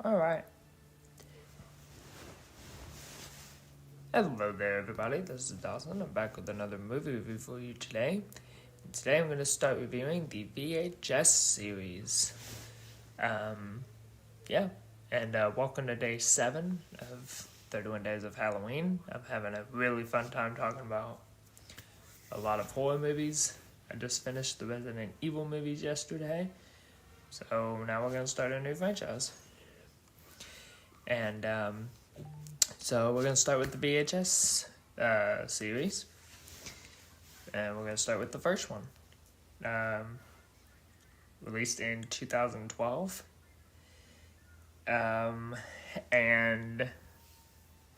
All right. Hello there, everybody. This is Dawson. I'm back with another movie review for you today. And today I'm going to start reviewing the VHS series. Welcome to day 7 of 31 Days of Halloween. I'm having a really fun time talking about a lot of horror movies. I just finished the Resident Evil movies yesterday. So now we're going to start a new franchise. And, So we're going to start with the VHS series. And we're going to start with the first one. Released in 2012. And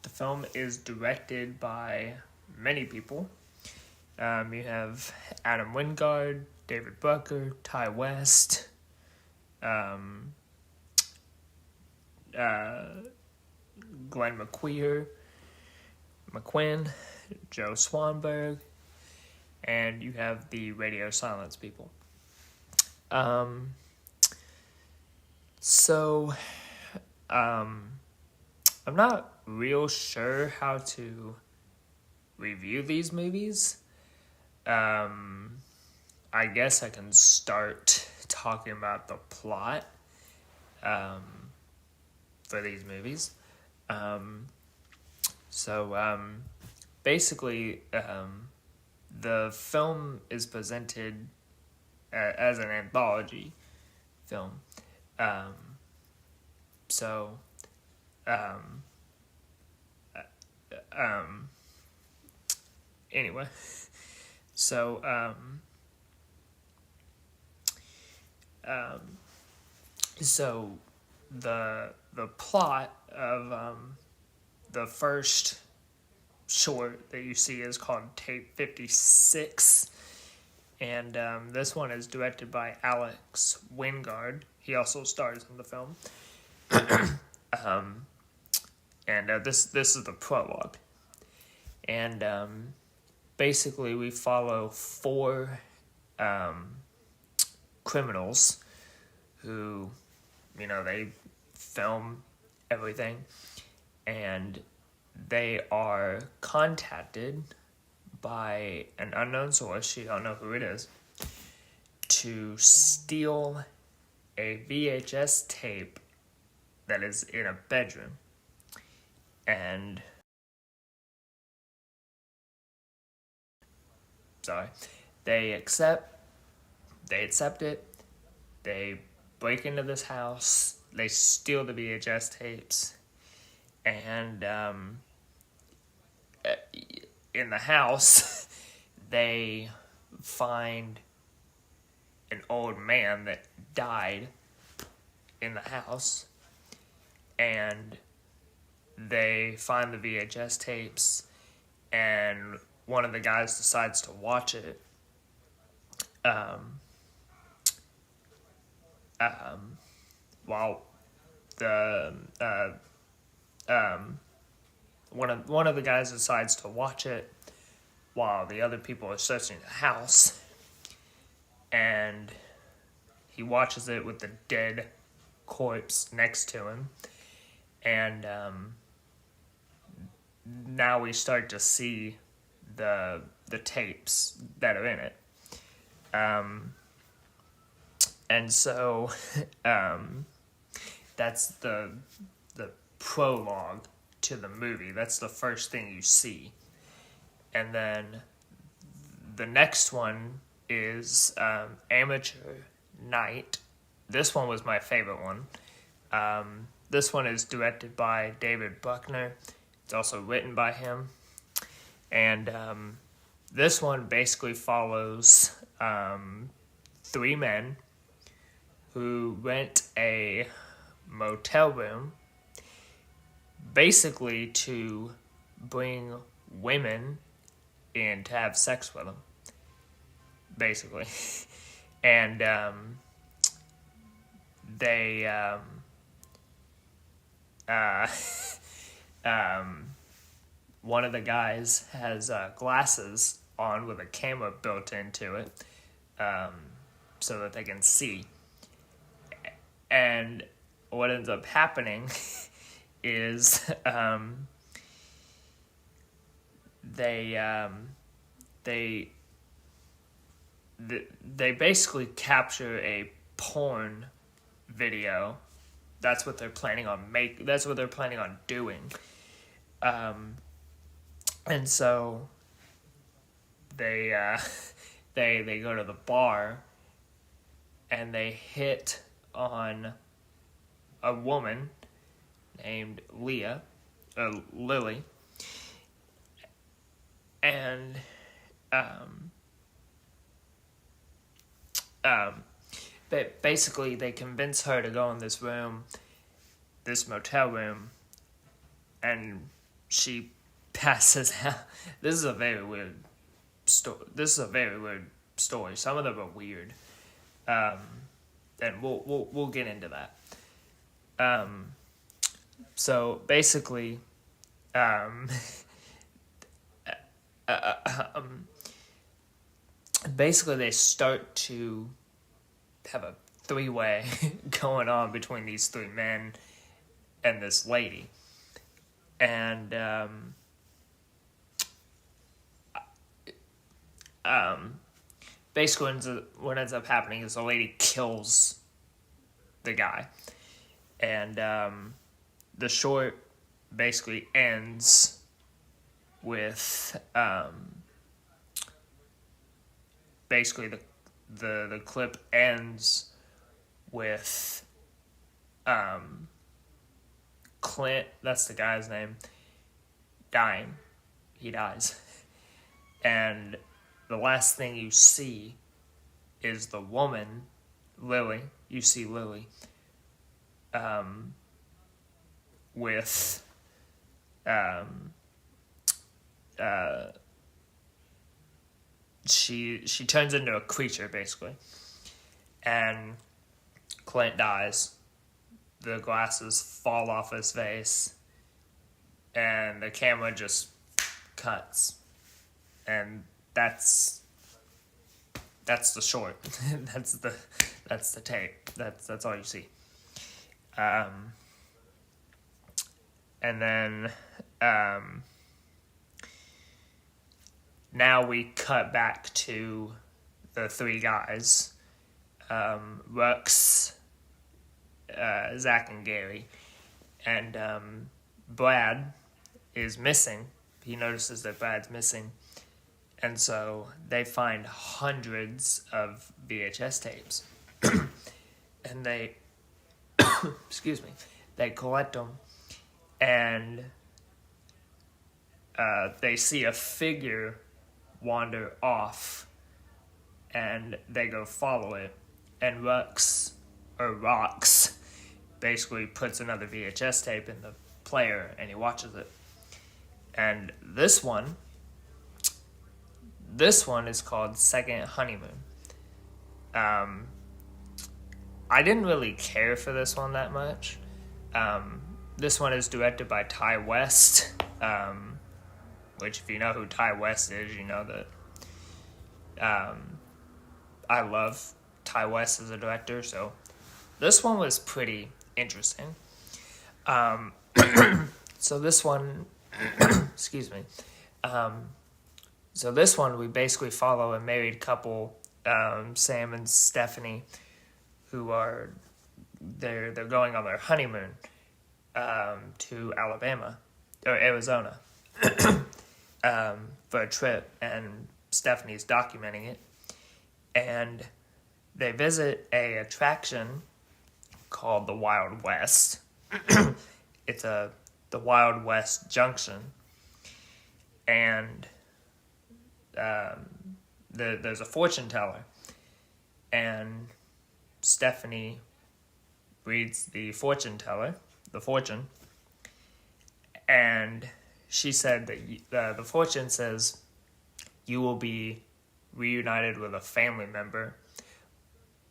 the film is directed by many people. You have Adam Wingard, David Brucker, Ty West, Glenn McQuinn, Joe Swanberg, and you have the Radio Silence people. I'm not real sure how to review these movies. I guess I can start talking about the plot for these movies. Basically, the film is presented as an anthology film. Anyway, the plot of the first short that you see is called Tape 56, and this one is directed by Alex Wingard. He also stars in the film. This is the prologue, and basically we follow 4 criminals who, they film everything, and they are contacted by an unknown source, you don't know who it is, to steal a VHS tape that is in a bedroom. And they accept it. They break into this house. They steal the VHS tapes, and in the house, they find an old man that died in the house, and they find the VHS tapes, and one of the guys decides to watch it. While one of the guys decides to watch it while the other people are searching the house, and he watches it with the dead corpse next to him, and now we start to see the tapes that are in it. That's the prologue to the movie. That's the first thing you see. And then the next one is Amateur Night. This one was my favorite one. This one is directed by David Bruckner. It's also written by him. And this one basically follows 3 men who rent a motel room basically to bring women in to have sex with them, basically. And one of the guys has glasses on with a camera built into it, so that they can see. And what ends up happening is they basically capture a porn video. That's what they're planning on That's what they're planning on doing. And so they they go to the bar and they hit on a woman named Lily, and but basically they convince her to go in this motel room, and she passes out. This is a very weird story. Some of them are weird, and we'll get into that. So basically, basically they start to have a three-way going on between these three men and this lady, and basically what ends up happening is the lady kills the guy, and the short basically ends with basically the clip ends with Clint, that's the guy's name, dying. He dies. And the last thing you see is the woman, Lily. You see Lily with she turns into a creature basically, and Clint dies. The glasses fall off his face, and the camera just cuts, and that's the short. that's the tape. That's all you see. And then now we cut back to the three guys, Rux, Zach, and Gary, and Brad is missing. He notices that Brad's missing, and so they find hundreds of VHS tapes, and they excuse me, they collect them, and they see a figure wander off, and they go follow it, and Rox basically puts another VHS tape in the player, and he watches it. And this one is called Second Honeymoon. I didn't really care for this one that much. This one is directed by Ty West, which, if you know who Ty West is, you know that I love Ty West as a director, so this one was pretty interesting. So this one, excuse me, so this one we basically follow a married couple, Sam and Stephanie, who are they're going on their honeymoon to Arizona for a trip, and Stephanie's documenting it, and they visit a attraction called the Wild West. It's the Wild West Junction, and there's a fortune teller, and Stephanie reads the fortune, and she said that the fortune says you will be reunited with a family member,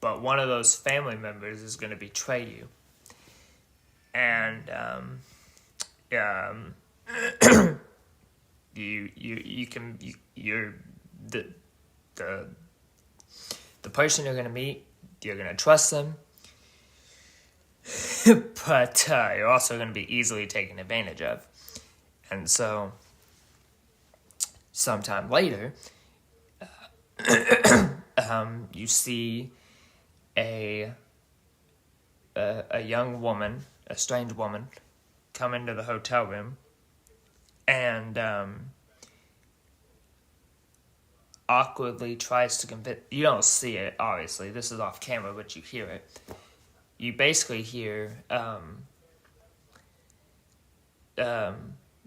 but one of those family members is going to betray you. And you're the person you're going to meet, you're going to trust them, but you're also going to be easily taken advantage of. And so, sometime later, you see a young woman, a strange woman, come into the hotel room, and awkwardly tries to convince. You don't see it, obviously. This is off camera, but you hear it. You basically hear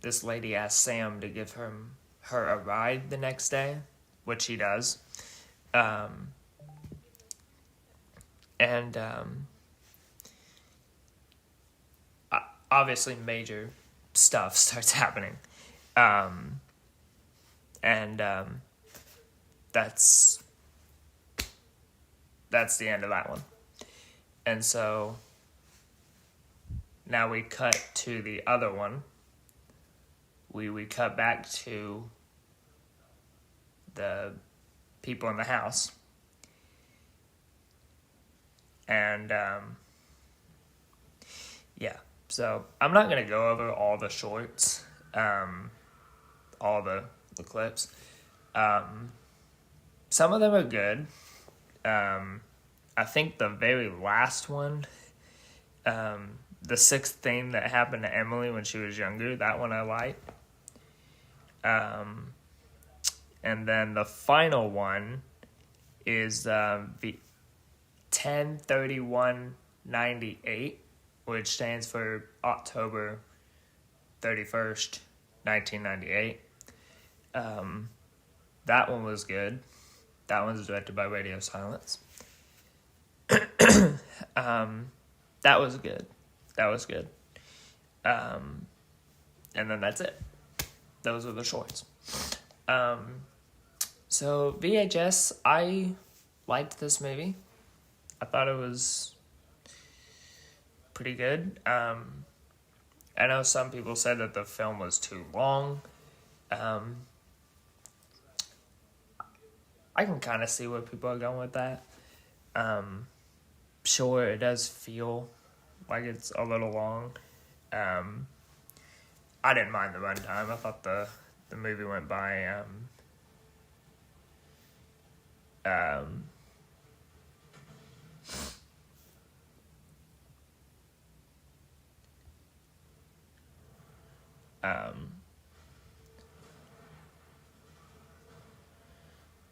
this lady asks Sam to give her a ride the next day, which he does. Obviously major stuff starts happening. That's the end of that one. And so now we cut to the other one. We cut back to the people in the house. And yeah, so I'm not going to go over all the shorts, all the clips. Some of them are good. I think the very last one, the sixth thing that happened to Emily when she was younger, that one I liked. And then the final one is the 10/31/98, which stands for October 31st, 1998. That one was good. That one's directed by Radio Silence. That was good. And then that's it. Those are the shorts. So VHS, I liked this movie. I thought it was pretty good. I know some people said that the film was too long. I can kind of see where people are going with that. Sure, it does feel like it's a little long. I didn't mind the runtime. I thought the movie went by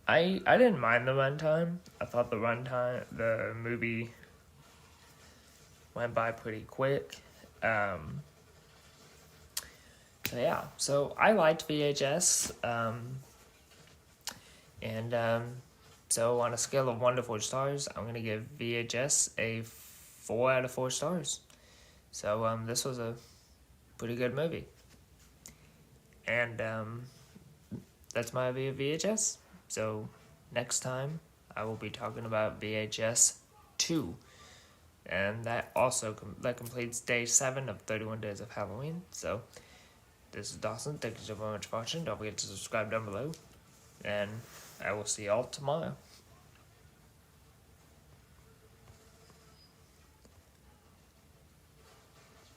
I didn't mind the runtime. I thought the movie went by pretty quick. So yeah, so I liked VHS. So on a scale of 1 to 4 stars, I'm gonna give VHS a 4 out of 4 stars. So this was a pretty good movie. And that's my review of VHS. So next time I will be talking about VHS 2. And that completes day 7 of 31 Days of Halloween. So this is Dawson. Thank you so very much for watching. Don't forget to subscribe down below. And I will see y'all tomorrow.